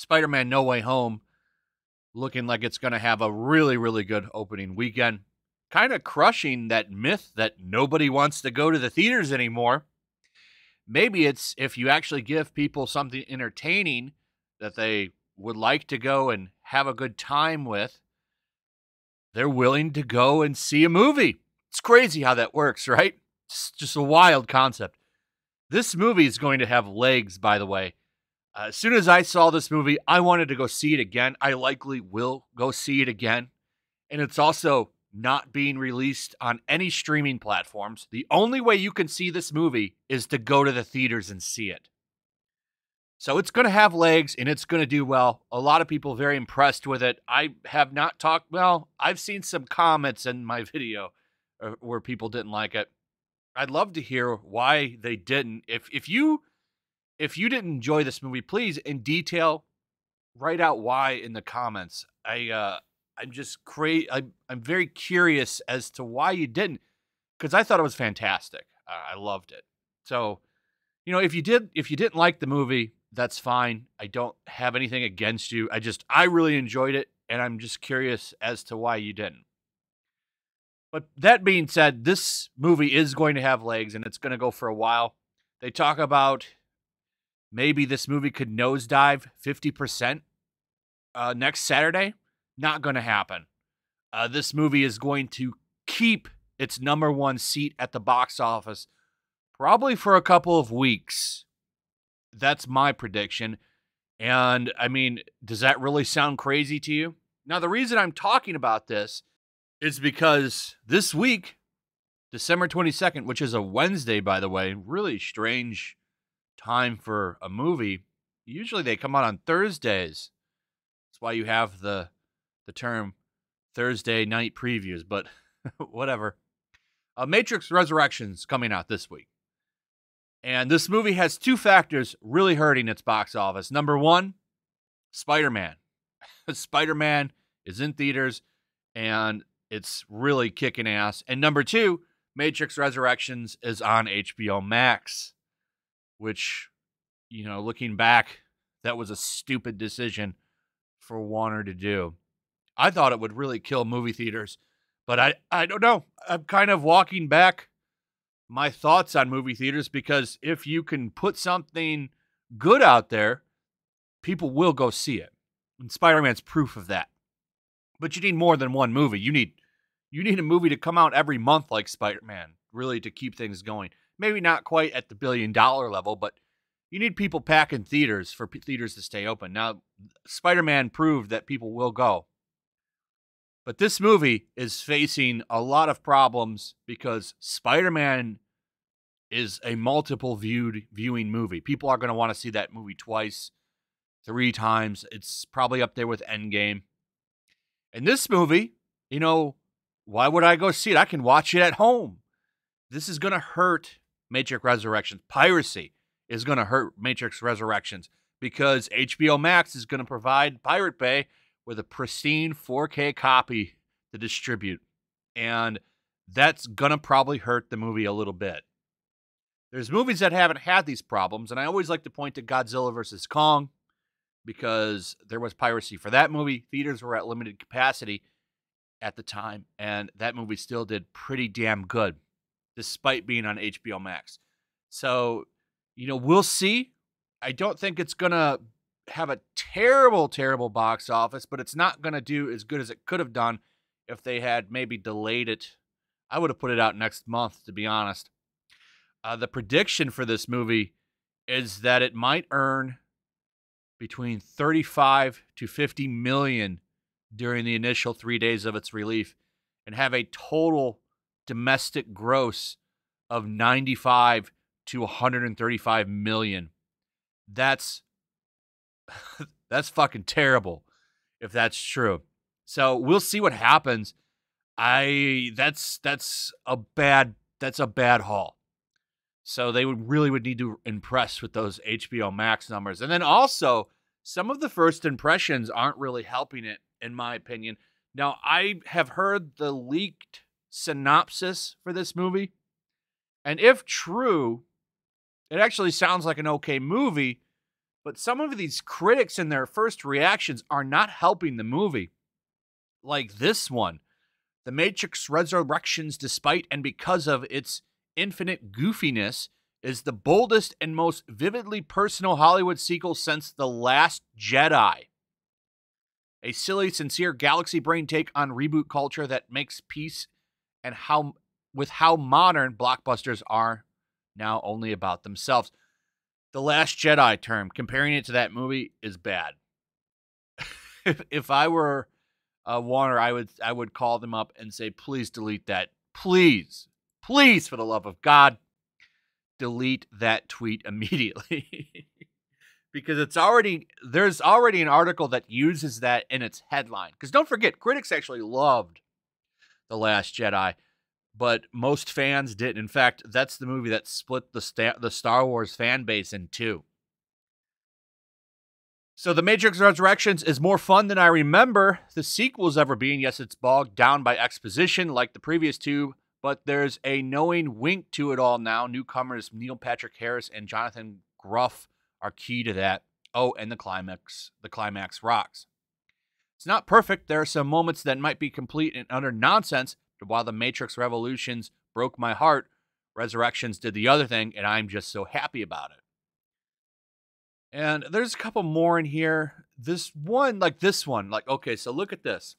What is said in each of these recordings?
Spider-Man No Way Home looking like it's going to have a really, really good opening weekend. Kind of crushing that myth that nobody wants to go to the theaters anymore. Maybe it's if you actually give people something entertaining that they would like to go and have a good time with, they're willing to go and see a movie. It's crazy how that works, right? It's just a wild concept. This movie is going to have legs, by the way. As soon as I saw this movie, I wanted to go see it again. I likely will go see it again. And it's also not being released on any streaming platforms. The only way you can see this movie is to go to the theaters and see it. So it's going to have legs and it's going to do well. A lot of people very impressed with it. I have not talked, well, I've seen some comments in my video where people didn't like it. I'd love to hear why they didn't. If you didn't enjoy this movie, please in detail write out why in the comments. I'm just crazy. I'm very curious as to why you didn't, because I thought it was fantastic. I loved it. So, if you didn't like the movie, that's fine. I don't have anything against you. I really enjoyed it, and I'm just curious as to why you didn't. But that being said, this movie is going to have legs, and it's going to go for a while. They talk about maybe this movie could nosedive 50% next Saturday. Not going to happen. This movie is going to keep its number one seat at the box office probably for a couple of weeks. That's my prediction. And, I mean, does that really sound crazy to you? Now, the reason I'm talking about this is because this week, December 22nd, which is a Wednesday, by the way, really strange time for a movie. Usually they come out on Thursdays. That's why you have the term Thursday night previews, but whatever. Matrix Resurrections coming out this week. And this movie has two factors really hurting its box office. Number one, Spider-Man. Spider-Man is in theaters, and it's really kicking ass. And number two, Matrix Resurrections is on HBO Max, which, looking back, that was a stupid decision for Warner to do. I thought it would really kill movie theaters, but I don't know. I'm kind of walking back my thoughts on movie theaters, because if you can put something good out there, people will go see it. And Spider-Man's proof of that. But you need more than one movie. You need a movie to come out every month like Spider-Man, really, to keep things going. Maybe not quite at the $1 billion level, but you need people packing theaters for theaters to stay open. Now, Spider-Man proved that people will go. But this movie is facing a lot of problems because Spider-Man is a multiple viewing movie. People are going to want to see that movie twice, 3 times. It's probably up there with Endgame. And this movie, why would I go see it? I can watch it at home. This is going to hurt Matrix Resurrections. Piracy is going to hurt Matrix Resurrections because HBO Max is going to provide Pirate Bay with a pristine 4K copy to distribute. And that's going to probably hurt the movie a little bit. There's movies that haven't had these problems, and I always like to point to Godzilla vs. Kong because there was piracy for that movie. Theaters were at limited capacity at the time, and that movie still did pretty damn good despite being on HBO Max. So, we'll see. I don't think it's going to have a terrible, terrible box office, but it's not going to do as good as it could have done if they had maybe delayed it. I would have put it out next month, to be honest. The prediction for this movie is that it might earn between 35 to 50 million during the initial 3 days of its release and have a total domestic gross of 95 to 135 million. That's fucking terrible if that's true. So we'll see what happens. That's a bad haul. So they would need to impress with those HBO Max numbers. And then also, some of the first impressions aren't really helping it, in my opinion. Now, I have heard the leaked synopsis for this movie. And if true, it actually sounds like an okay movie, But some of these critics in their first reactions are not helping the movie. Like this one. The Matrix Resurrections, despite and because of its infinite goofiness, is the boldest and most vividly personal Hollywood sequel since The Last Jedi. A silly, sincere galaxy brain take on reboot culture that makes peace and with how modern blockbusters are now only about themselves. The Last Jedi term, comparing it to that movie, is bad. if I were Warner, I would call them up and say, please delete that. Please, for the love of God, delete that tweet immediately. Because there's already an article that uses that in its headline. Because don't forget, critics actually loved The Last Jedi, but most fans didn't. In fact, that's the movie that split the Star Wars fan base in two. So The Matrix Resurrections is more fun than I remember the sequels ever being. Yes, it's bogged down by exposition like the previous two, but there's a knowing wink to it all now. Newcomers Neil Patrick Harris and Jonathan Groff are key to that. Oh, and the climax rocks. It's not perfect. There are some moments that might be complete and utter nonsense, but while The Matrix Revolutions broke my heart, Resurrections did the other thing, and I'm just so happy about it. And there's a couple more in here. This one, okay, so look at this.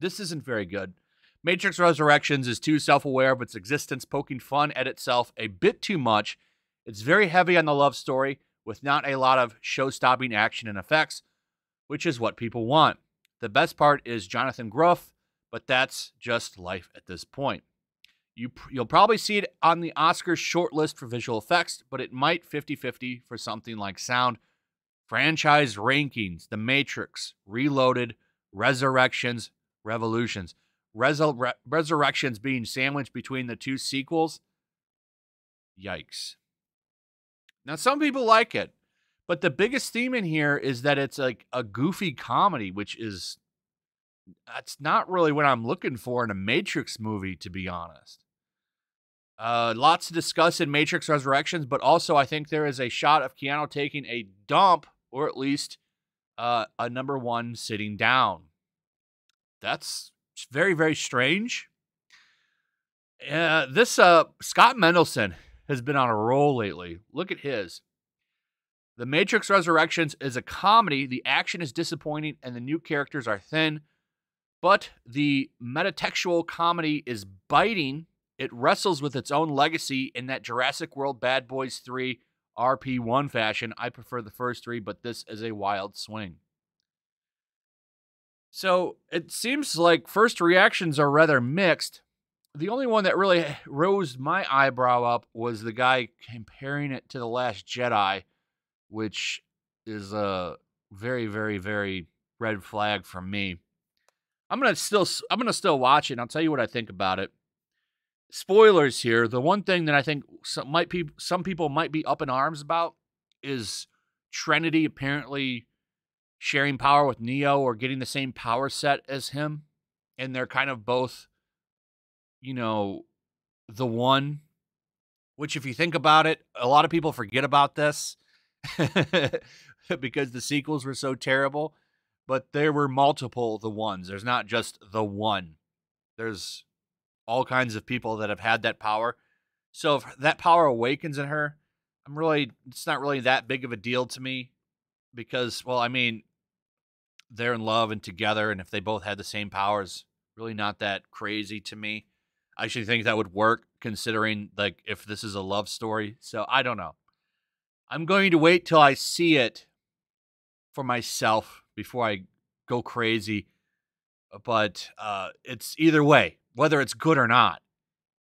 This isn't very good. Matrix Resurrections is too self-aware of its existence, poking fun at itself a bit too much. It's very heavy on the love story, with not a lot of show-stopping action and effects, which is what people want. The best part is Jonathan Groff, but that's just life at this point. You'll probably see it on the Oscars shortlist for visual effects, but it might 50-50 for something like sound. Franchise rankings, The Matrix, Reloaded, Resurrections, Revolutions. Resurrections being sandwiched between the two sequels. Yikes. Now, some people like it, but the biggest theme in here is that it's like a goofy comedy, that's not really what I'm looking for in a Matrix movie, to be honest. Lots to discuss in Matrix Resurrections, but also I think there is a shot of Keanu taking a dump, or at least a number one sitting down. That's very, very strange. This Scott Mendelson has been on a roll lately. Look at his. The Matrix Resurrections is a comedy. The action is disappointing, and the new characters are thin. But the metatextual comedy is biting. It wrestles with its own legacy in that Jurassic World Bad Boys 3 RP1 fashion. I prefer the first three, but this is a wild swing. So it seems like first reactions are rather mixed. The only one that really rose my eyebrow up was the guy comparing it to The Last Jedi, which is a very, very, very red flag from me. I'm gonna still watch it, and I'll tell you what I think about it. Spoilers here. The one thing that I think some people might be up in arms about is Trinity apparently sharing power with Neo or getting the same power set as him, and they're kind of both, the one. Which, if you think about it, a lot of people forget about this because the sequels were so terrible. But there were multiple the ones. There's not just the one. There's all kinds of people that have had that power. So if that power awakens in her, it's not really that big of a deal to me because, they're in love and together, and if they both had the same powers, really not that crazy to me. I actually think that would work considering, if this is a love story. So I don't know. I'm going to wait till I see it for myself before I go crazy. But it's either way, whether it's good or not.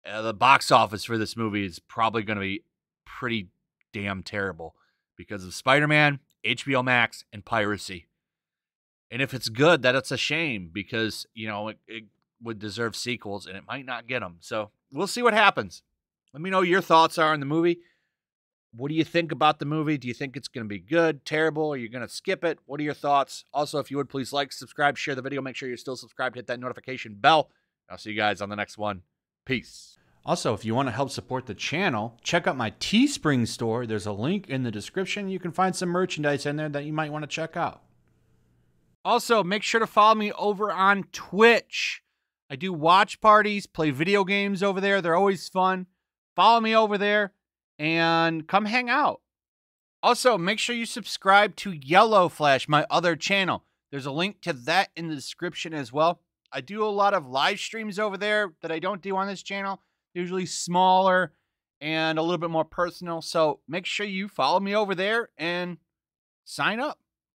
The box office for this movie is probably going to be pretty damn terrible because of Spider-Man, HBO Max, and piracy. And if it's good, that's a shame because, it would deserve sequels and it might not get them. So we'll see what happens. Let me know your thoughts are on the movie. What do you think about the movie? Do you think it's going to be good, terrible? Are you going to skip it? What are your thoughts? Also, if you would, please like, subscribe, share the video. Make sure you're still subscribed. Hit that notification bell. I'll see you guys on the next one. Peace. Also, if you want to help support the channel, check out my Teespring store. There's a link in the description. You can find some merchandise in there that you might want to check out. Also, make sure to follow me over on Twitch. I do watch parties, play video games over there. They're always fun. Follow me over there and come hang out. Also, make sure you subscribe to YellowFlash, my other channel. There's a link to that in the description as well. I do a lot of live streams over there that I don't do on this channel. Usually smaller and a little bit more personal. So make sure you follow me over there and sign up.